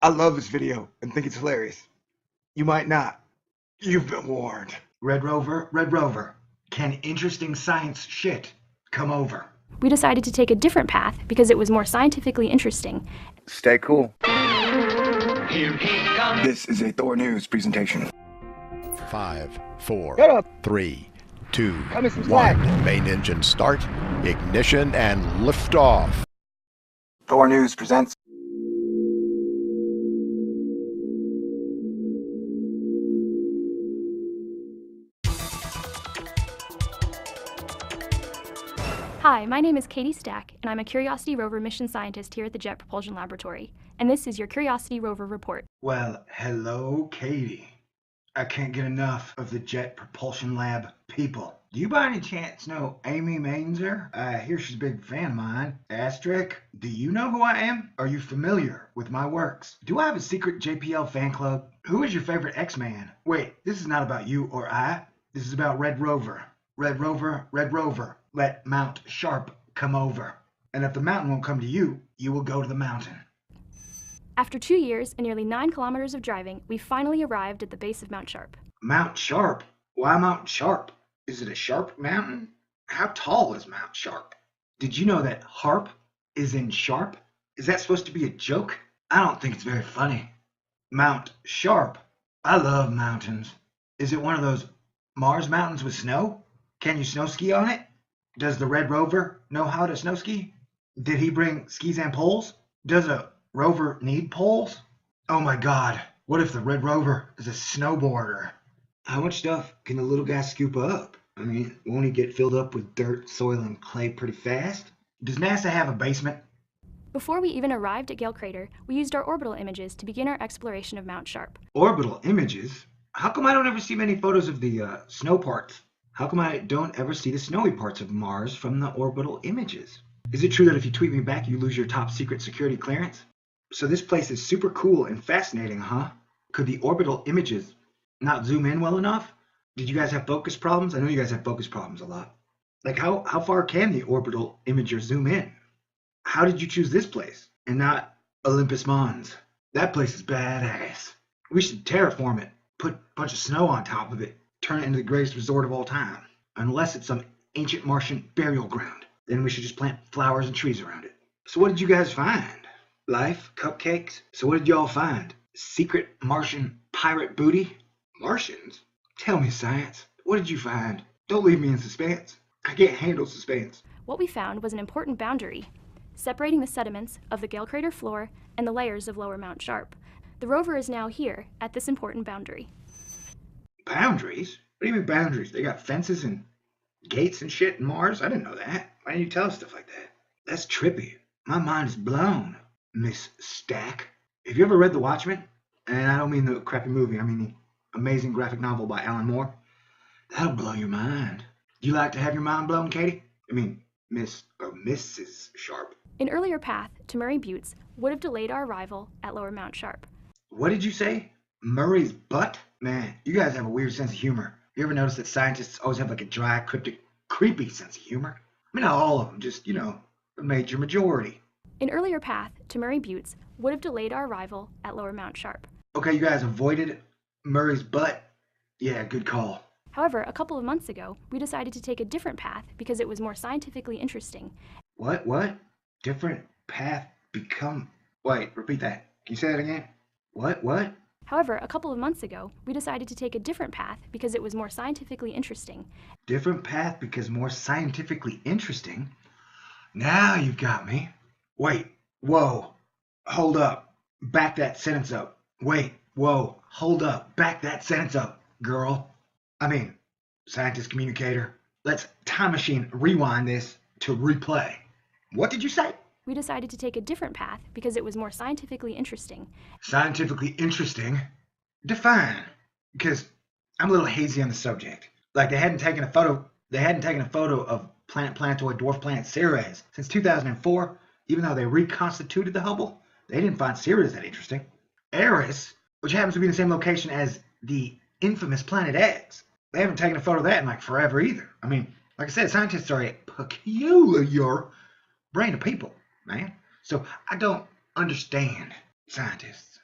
I love this video and think it's hilarious. You might not. You've been warned. Red Rover, can interesting science shit come over? We decided to take a different path because it was more scientifically interesting. Stay cool. Here he comes. This is a THORnews presentation. 5, 4, Shut up. 3, 2, Cut me some slack. 1. Main engine start, ignition, and lift off. THORnews presents. Hi, my name is Katie Stack, and I'm a Curiosity rover mission scientist here at the Jet Propulsion Laboratory. And this is your Curiosity rover report. Well, hello, Katie. I can't get enough of the Jet Propulsion Lab people. Do you by any chance know Amy Mainzer? I hear she's a big fan of mine. Asterisk, do you know who I am? Are you familiar with my works? Do I have a secret JPL fan club? Who is your favorite X-Man? Wait, this is not about you or I. This is about Red Rover. Red Rover, let Mount Sharp come over. And if the mountain won't come to you, you will go to the mountain. After 2 years and nearly 9 kilometers of driving, we finally arrived at the base of Mount Sharp. Mount Sharp? Why Mount Sharp? Is it a sharp mountain? How tall is Mount Sharp? Did you know that harp is in sharp? Is that supposed to be a joke? I don't think it's very funny. Mount Sharp. I love mountains. Is it one of those Mars mountains with snow? Can you snow ski on it? Does the Red Rover know how to snow ski? Did he bring skis and poles? Does a rover need poles? Oh my God, what if the Red Rover is a snowboarder? How much stuff can the little guy scoop up? I mean, won't he get filled up with dirt, soil, and clay pretty fast? Does NASA have a basement? Before we even arrived at Gale Crater, we used our orbital images to begin our exploration of Mount Sharp. Orbital images? How come I don't ever see many photos of the snow parts? How come I don't ever see the snowy parts of Mars from the orbital images? Is it true that if you tweet me back, you lose your top secret security clearance? So this place is super cool and fascinating, huh? Could the orbital images not zoom in well enough? Did you guys have focus problems? I know you guys have focus problems a lot. Like how far can the orbital imager zoom in? How did you choose this place and not Olympus Mons? That place is badass. We should terraform it, put a bunch of snow on top of it, turn it into the greatest resort of all time. Unless it's some ancient Martian burial ground. Then we should just plant flowers and trees around it. So what did you guys find? Life? Cupcakes? So what did y'all find? Secret Martian pirate booty? Martians? Tell me, science. What did you find? Don't leave me in suspense. I can't handle suspense. What we found was an important boundary, separating the sediments of the Gale Crater floor and the layers of lower Mount Sharp. The rover is now here at this important boundary. Boundaries? What do you mean boundaries? They got fences and gates and shit in Mars? I didn't know that. Why didn't you tell us stuff like that? That's trippy. My mind is blown, Miss Stack. Have you ever read The Watchmen? And I don't mean the crappy movie. I mean the amazing graphic novel by Alan Moore. That'll blow your mind. Do you like to have your mind blown, Katie? I mean, Miss or Mrs. Sharp. An earlier path to Murray Buttes would have delayed our arrival at lower Mount Sharp. What did you say? Murray's butt? Man, you guys have a weird sense of humor. You ever notice that scientists always have like a dry, cryptic, creepy sense of humor? I mean, not all of them, just, a major majority. An earlier path to Murray Buttes would have delayed our arrival at lower Mount Sharp. Okay, you guys avoided Murray's butt? Yeah, good call. However, a couple of months ago, we decided to take a different path because it was more scientifically interesting. What? Different path become... Wait, repeat that. Can you say that again? What? However, a couple of months ago, we decided to take a different path because it was more scientifically interesting. Different path because more scientifically interesting? Now you've got me. Wait, whoa, hold up. Back that sentence up. Wait, whoa, hold up. Back that sentence up, girl. I mean, scientist communicator. Let's time machine rewind this to replay. What did you say? We decided to take a different path because it was more scientifically interesting. Scientifically interesting? Define. Because I'm a little hazy on the subject. Like they hadn't taken a photo of planet planetoid dwarf planet Ceres since 2004, even though they reconstituted the Hubble. They didn't find Ceres that interesting. Eris, which happens to be in the same location as the infamous planet X, they haven't taken a photo of that in like forever either. I mean, like I said, scientists are a peculiar brain of people, man. So I don't understand scientists.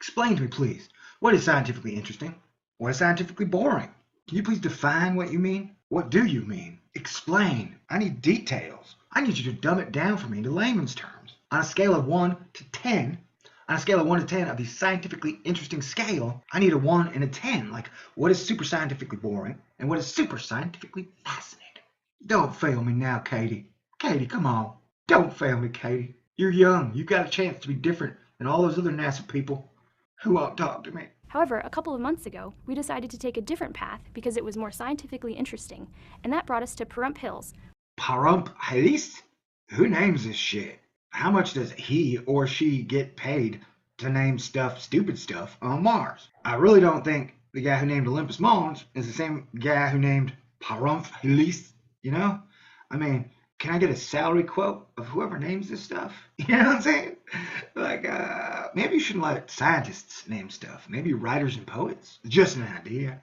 Explain to me, please. What is scientifically interesting? What is scientifically boring? Can you please define what you mean? What do you mean? Explain. I need details. I need you to dumb it down for me into layman's terms. On a scale of 1 to 10, on a scale of 1 to 10 of the scientifically interesting scale, I need a 1 and a 10. Like, what is super scientifically boring and what is super scientifically fascinating? Don't fail me now, Katie. Katie, come on. Don't fail me, Katie. You're young. You've got a chance to be different than all those other NASA people who won't talk to me. However, a couple of months ago, we decided to take a different path because it was more scientifically interesting, and that brought us to Parhum Hills. Parhum Hills? Who names this shit? How much does he or she get paid to name stuff, stupid stuff, on Mars? I really don't think the guy who named Olympus Mons is the same guy who named Parhum Hills, you know? I mean, can I get a salary quote of whoever names this stuff? You know what I'm saying? Like, maybe you shouldn't let scientists name stuff. Maybe writers and poets. Just an idea.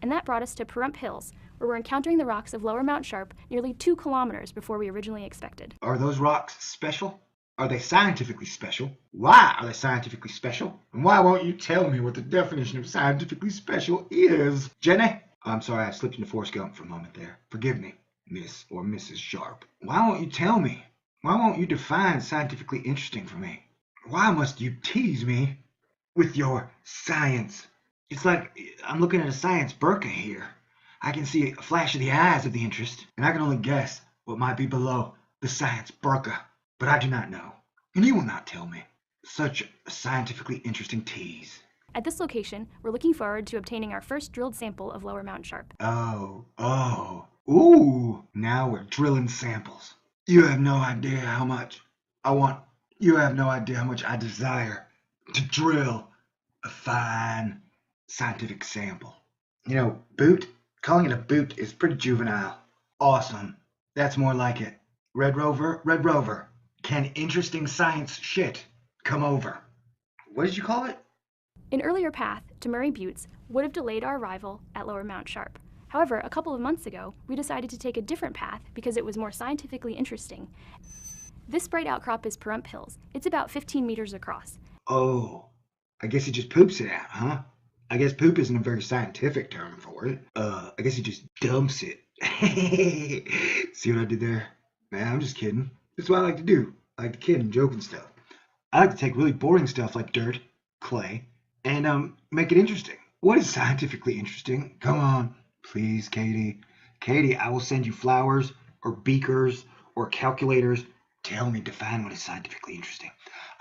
And that brought us to Parhum Hills, where we're encountering the rocks of Lower Mount Sharp nearly 2 kilometers before we originally expected. Are those rocks special? Are they scientifically special? Why are they scientifically special? And why won't you tell me what the definition of scientifically special is? Jenny? I'm sorry, I slipped into Forrest Gump for a moment there. Forgive me, Miss or Mrs. Sharp. Why won't you tell me? Why won't you define scientifically interesting for me? Why must you tease me with your science? It's like I'm looking at a Science Burquas here. I can see a flash of the eyes of the interest, and I can only guess what might be below the Science Burquas. But I do not know, and you will not tell me. Such a scientifically interesting tease. At this location, we're looking forward to obtaining our first drilled sample of Lower Mount Sharp. Ooh, now we're drilling samples. You have no idea how much you have no idea how much I desire to drill a fine scientific sample. You know, Butte, calling it a Butte is pretty juvenile. Awesome. That's more like it. Red Rover, can interesting science shit come over? What did you call it? An earlier path to Murray Buttes would have delayed our arrival at Lower Mount Sharp. However, a couple of months ago, we decided to take a different path because it was more scientifically interesting. This bright outcrop is Parhum Hills. It's about 15 meters across. Oh, I guess he just poops it out, huh? I guess poop isn't a very scientific term for it. I guess he just dumps it. See what I did there? Man, I'm just kidding. That's what I like to do. I like to kid and joke and stuff. I like to take really boring stuff like dirt, clay, and make it interesting. What is scientifically interesting? Come on, please, Katie. Katie, I will send you flowers or beakers or calculators. Tell me, define what is scientifically interesting.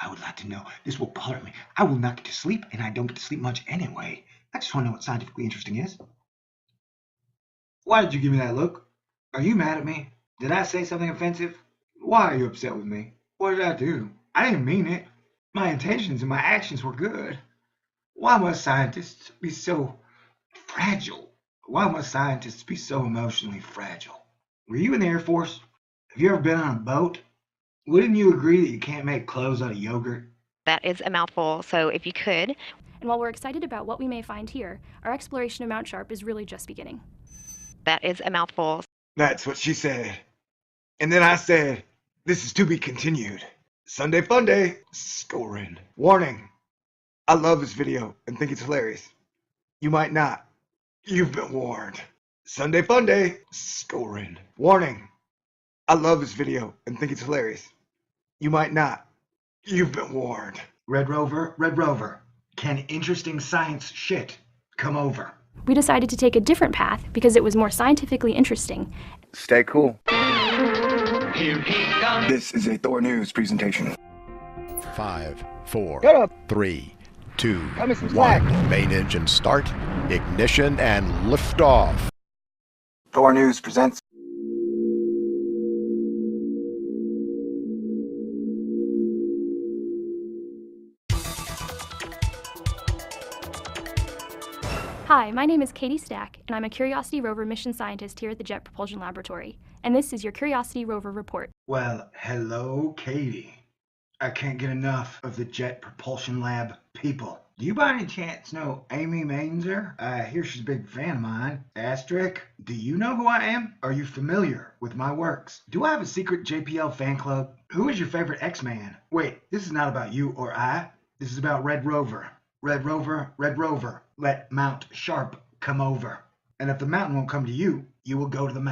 I would like to know. This will bother me. I will not get to sleep, and I don't get to sleep much anyway. I just want to know what scientifically interesting is. Why did you give me that look? Are you mad at me? Did I say something offensive? Why are you upset with me? What did I do? I didn't mean it. My intentions and my actions were good. Why must scientists be so fragile? Why must scientists be so emotionally fragile? Were you in the Air Force? Have you ever been on a boat? Wouldn't you agree that you can't make clothes out of yogurt? That is a mouthful, so if you could. And while we're excited about what we may find here, our exploration of Mount Sharp is really just beginning. That is a mouthful. That's what she said. And then I said, this is to be continued. Sunday Fun Day, scoring. Warning, I love this video and think it's hilarious. You might not. You've been warned. Sunday Fun Day, scoring. Warning, I love this video and think it's hilarious. You might not. You've been warned. Red Rover, can interesting science shit come over? We decided to take a different path because it was more scientifically interesting. Stay cool. Here he comes. This is a THORnews presentation. 5, 4, Shut up. 3, 2, Cut me some slack. 1. Main engine start, ignition, and lift off. THORnews presents. Hi, my name is Katie Stack, and I'm a Curiosity Rover mission scientist here at the Jet Propulsion Laboratory. And this is your Curiosity Rover report. Well, hello, Katie. I can't get enough of the Jet Propulsion Lab people. Do you by any chance know Amy Mainzer? I hear she's a big fan of mine. Asterisk, do you know who I am? Are you familiar with my works? Do I have a secret JPL fan club? Who is your favorite X-Man? Wait, this is not about you or I. This is about Red Rover. Red Rover, let Mount Sharp come over. And if the mountain won't come to you, you will go to the mountain.